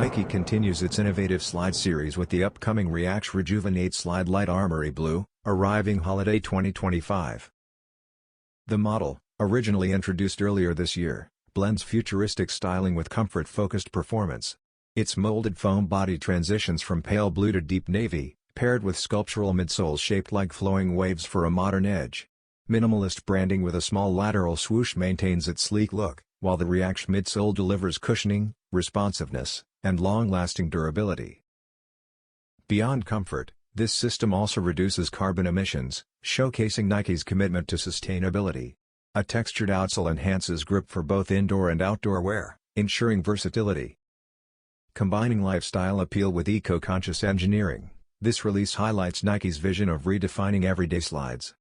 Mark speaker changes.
Speaker 1: Nike continues its innovative slide series with the upcoming ReactX Rejuven8 Slide Light Armory Blue, arriving holiday 2025. The model, originally introduced earlier this year, blends futuristic styling with comfort-focused performance. Its molded foam body transitions from pale blue to deep navy, paired with sculptural midsoles shaped like flowing waves for a modern edge. Minimalist branding with a small lateral swoosh maintains its sleek look, while the ReactX midsole delivers cushioning, responsiveness, and long-lasting durability. Beyond comfort, this system also reduces carbon emissions, showcasing Nike's commitment to sustainability. A textured outsole enhances grip for both indoor and outdoor wear, ensuring versatility. Combining lifestyle appeal with eco-conscious engineering, this release highlights Nike's vision of redefining everyday slides.